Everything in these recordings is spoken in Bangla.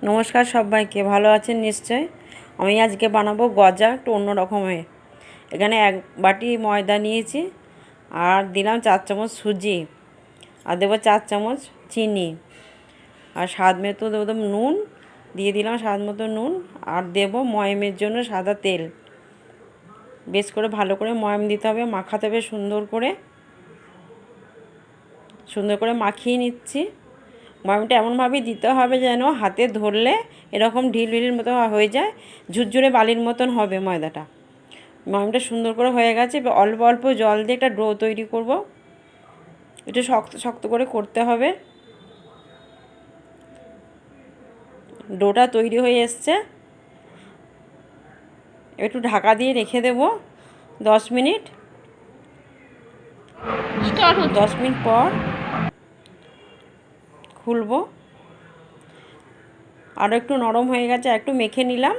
নমস্কার সবাইকে, ভালো আছেন নিশ্চয়। আমি আজকে বানাবো গজা একটু অন্য রকমের। এখানে 1 বাটি ময়দা নিয়েছি, আর দিলাম 4 চামচ সুজি, আর দেবো 4 চামচ চিনি, আর স্বাদ মতো দেবো নুন, দিয়ে দিলাম স্বাদ মতো নুন, আর দেবো ময়মের জন্য সাদা তেল। বেশ করে ভালো করে ময়ম দিতে হবে, মাখাতে হবে সুন্দর করে মাখিয়ে নিচ্ছি। ময়মটা এমনভাবেই দিতে হবে যেন হাতে ধরলে এরকম ঢিলঢিলের মতো হয়ে যায়, ঝুরঝুরে বালির মতন হবে ময়দাটা। ময়মটা সুন্দর করে হয়ে গেছে। এবার অল্প অল্প জল দিয়ে একটা ডো তৈরি করব। একটু শক্ত শক্ত করে করতে হবে। ডোটা তৈরি হয়ে এসছে, একটু ঢাকা দিয়ে রেখে দেব 10 মিনিট। 10 মিনিট পর খুলবো। আরও একটু নরম হয়ে গেছে, একটু মেখে নিলাম,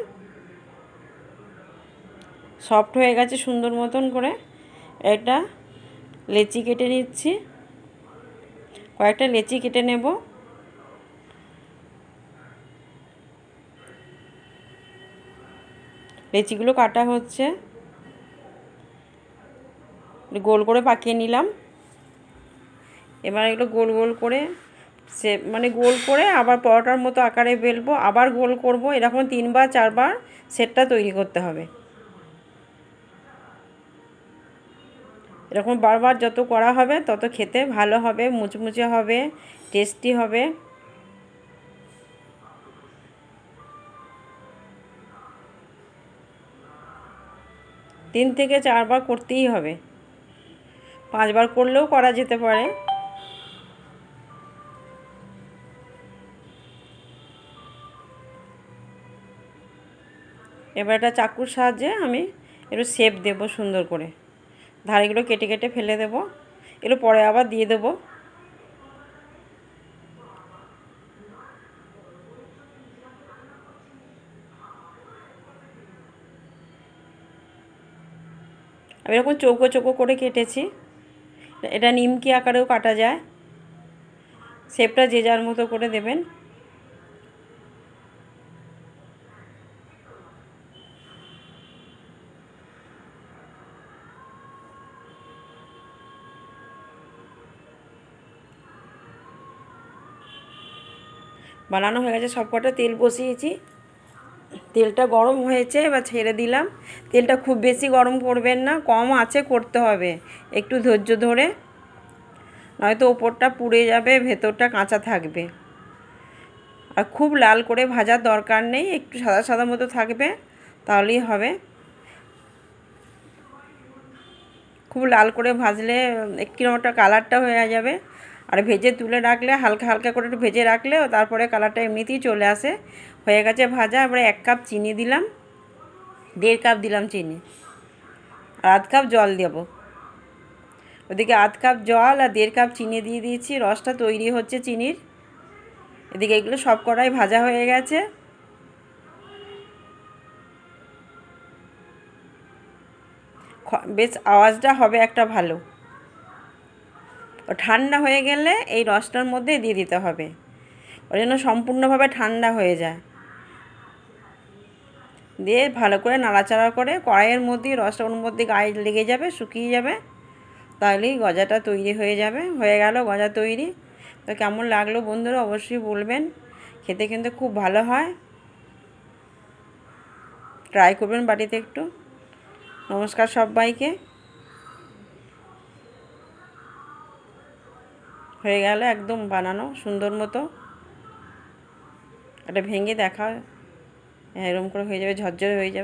সফট হয়ে গেছে সুন্দর মতন করে। এটা লেচি কেটে নিচ্ছি, কয়েকটা লেচি কেটে নেব। লেচিগুলো কাটা হচ্ছে, গোল করে পাকিয়ে নিলাম। এবার এগুলো গোল গোল করে গোল করে আবার পরোটার মতো আকারে বেলবো, আবার গোল করব। এরকম 3 বার 4 বার সেটটা তৈরি করতে হবে। এরকম বারবার যত করা হবে তত খেতে ভালো হবে, মুচমুচে হবে, টেস্টি হবে। তিন থেকে 4 বার করতেই হবে, 5 বার করলেও করা যেতে পারে। এবার একটা চাকুর সাহায্যে আমি একটু শেপ দেবো সুন্দর করে। ধারেগুলো কেটে কেটে ফেলে দেবো, এগুলো পরে আবার দিয়ে দেবো। আমি এরকম চৌকো চৌকো করে কেটেছি। এটা নিমকি আকারেও কাটা যায়। শেপটা যে যার মতো করে দেবেন। বানানো হয়ে গেছে, সব কটা তেল বসিয়েছি, তেলটা গরম হয়েছে, এবার ছেড়ে দিলাম। তেলটা খুব বেশি গরম করবেন না, কম আঁচে করতে হবে, একটু ধৈর্য ধরে, নয়তো ওপরটা পুড়ে যাবে, ভেতরটা কাঁচা থাকবে। আর খুব লাল করে ভাজার দরকার নেই, একটু সাদা সাদা মতো থাকবে, তাহলেই হবে। খুব লাল করে ভাজলে কিরকম একটা কালারটা হয়ে যাবে। আর ভেজে তুলে রাখলে, হালকা হালকা করে একটু ভেজে রাখলে তারপরে কালারটা এমনিতেই চলে আসে। হয়ে গেছে ভাজা। এবারে 1 কাপ চিনি দিলাম, 1.5 কাপ দিলাম চিনি, আর 1/2 কাপ জল দেব। ওদিকে 1/2 কাপ জল আর 1.5 কাপ চিনি দিয়ে দিয়েছি, রসটা তৈরি হচ্ছে চিনির। এদিকে এগুলো সব কটাই ভাজা হয়ে গেছে। বেশ আওয়াজটা হবে একটা ভালো। ঠান্ডা হয়ে গেলে এই রসটার মধ্যে দিয়ে দিতে হবে, ওই জন্য সম্পূর্ণভাবে ঠান্ডা হয়ে যায়। দিয়ে ভালো করে নাড়াচাড়া করে কড়াইয়ের মধ্যে রসটা ওর মধ্যে গায়ে লেগে যাবে, শুকিয়ে যাবে, তাহলেই গজাটা তৈরি হয়ে যাবে। হয়ে গেল গজা তৈরি। তো কেমন লাগলো বন্ধুরা অবশ্যই বলবেন। খেতে কিন্তু খুব ভালো হয়, ট্রাই করবেন বাড়িতে একটু। নমস্কার সবাইকে। হয়ে গেল একদম বানানো সুন্দর মতো। এটা ভেঙে দেখা, এরকম করে হয়ে যাবে, ঝরঝরে হয়ে যাবে।